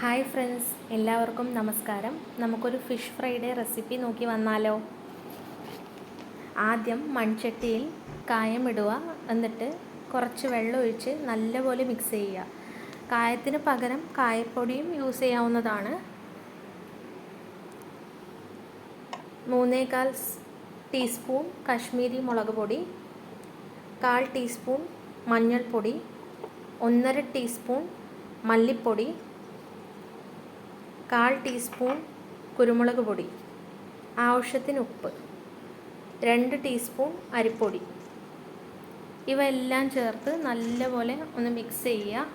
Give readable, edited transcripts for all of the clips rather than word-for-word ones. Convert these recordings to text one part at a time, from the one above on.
Hi friends, എല്ലാവർക്കും നമസ്കാരം. നമുക്കൊരു ഫിഷ് ഫ്രൈയുടെ റെസിപ്പി നോക്കി വന്നാലോ? ആദ്യം മൺചട്ടിയിൽ കായം ഇടുക, എന്നിട്ട് കുറച്ച് വെള്ളം ഒഴിച്ച് നല്ലപോലെ മിക്സ് ചെയ്യുക. കായത്തിന് പകരം കായപ്പൊടിയും യൂസ് ചെയ്യാവുന്നതാണ്. 3/4 ടീസ്പൂൺ കശ്മീരി മുളക് പൊടി, 1/4 ടീസ്പൂൺ മഞ്ഞൾപ്പൊടി, 1/2 ടീസ്പൂൺ മല്ലിപ്പൊടി, 1/4 ടീസ്പൂൺ കുരുമുളക് പൊടി, ആവശ്യത്തിന് ഉപ്പ്, 2 ടീസ്പൂൺ അരിപ്പൊടി. ഇവയെല്ലാം ചേർത്ത് നല്ലപോലെ ഒന്ന് മിക്സ് ചെയ്യുക.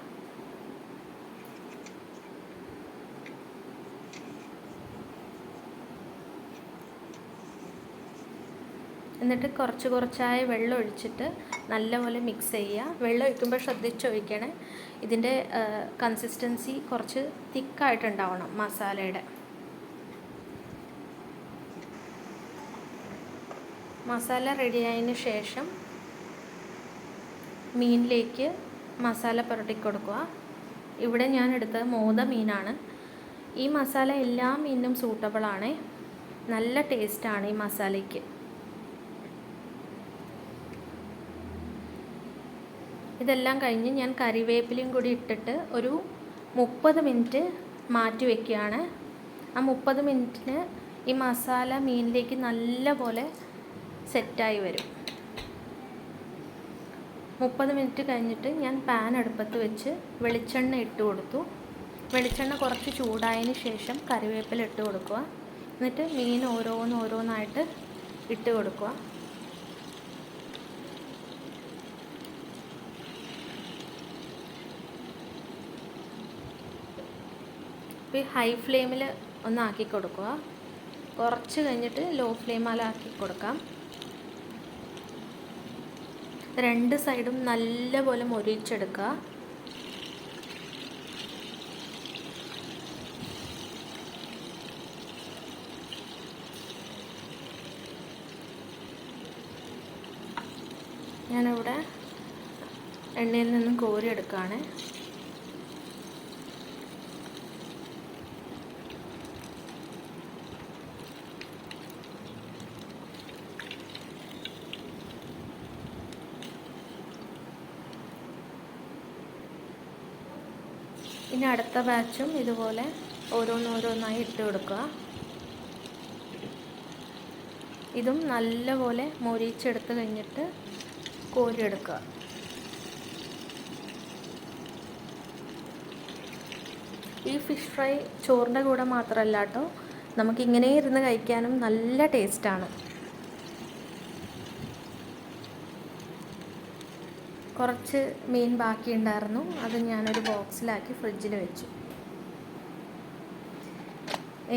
എന്നിട്ട് കുറച്ചായി വെള്ളം ഒഴിച്ചിട്ട് നല്ലപോലെ മിക്സ് ചെയ്യുക. വെള്ളം ഒഴിക്കുമ്പോൾ ശ്രദ്ധിച്ചൊഴിക്കണേ. ഇതിൻ്റെ കൺസിസ്റ്റൻസി കുറച്ച് തിക്കായിട്ടുണ്ടാവണം മസാലയുടെ. മസാല റെഡിയായതിന് ശേഷം മീനിലേക്ക് മസാല പുരട്ടി കൊടുക്കുക. ഇവിടെ ഞാൻ എടുത്തത് മോത മീനാണ്. ഈ മസാല എല്ലാ മീനിനും സൂട്ടബിളാണ്. നല്ല ടേസ്റ്റാണ് ഈ മസാലയ്ക്ക്. ഇതെല്ലാം കഴിഞ്ഞ് ഞാൻ കറിവേപ്പിലയും കൂടി ഇട്ടിട്ട് ഒരു 30 മിനിറ്റ് മാറ്റി വയ്ക്കുകയാണ്. ആ 30 മിനിറ്റിന് ഈ മസാല മീനിലേക്ക് നല്ലപോലെ സെറ്റായി വരും. 30 മിനിറ്റ് കഴിഞ്ഞിട്ട് ഞാൻ പാൻ അടുപ്പത്ത് വെച്ച് വെളിച്ചെണ്ണ ഇട്ട് കൊടുത്തു. വെളിച്ചെണ്ണ കുറച്ച് ചൂടായതിന് ശേഷം കറിവേപ്പില ഇട്ട് കൊടുക്കുക. എന്നിട്ട് മീൻ ഓരോന്നായിട്ട് ഇട്ട് കൊടുക്കുക. ഇപ്പോൾ ഹൈ ഫ്ലെയിമിൽ ഒന്നാക്കി കൊടുക്കുക. കുറച്ച് കഴിഞ്ഞിട്ട് ലോ ഫ്ലെയിമിലാക്കി കൊടുക്കാം. 2 സൈഡും നല്ലപോലെ മൊരിച്ചെടുക്കുക. ഞാനിവിടെ എണ്ണയിൽ നിന്നും കോരിയെടുക്കുകയാണ്. ഇനി അടുത്ത ബാച്ചും ഇതുപോലെ ഓരോന്നായി ഇട്ട് കൊടുക്കുക. ഇതും നല്ലപോലെ മൊരിച്ചെടുത്ത് കഴിഞ്ഞിട്ട് കോരിയെടുക്കുക. ഈ ഫിഷ് ഫ്രൈ ചോറിൻ്റെ കൂടെ മാത്രമല്ല കേട്ടോ, നമുക്കിങ്ങനെ ഇരുന്ന് കഴിക്കാനും നല്ല ടേസ്റ്റാണ്. കുറച്ച് മീൻ ബാക്കിയുണ്ടായിരുന്നു. അത് ഞാനൊരു ബോക്സിലാക്കി ഫ്രിഡ്ജിൽ വെച്ചു.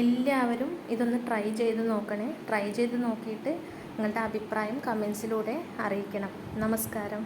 എല്ലാവരും ഇതൊന്ന് ട്രൈ ചെയ്ത് നോക്കണേ. ട്രൈ ചെയ്ത് നോക്കിയിട്ട് നിങ്ങളുടെ അഭിപ്രായം കമൻസിലൂടെ അറിയിക്കണം. നമസ്കാരം.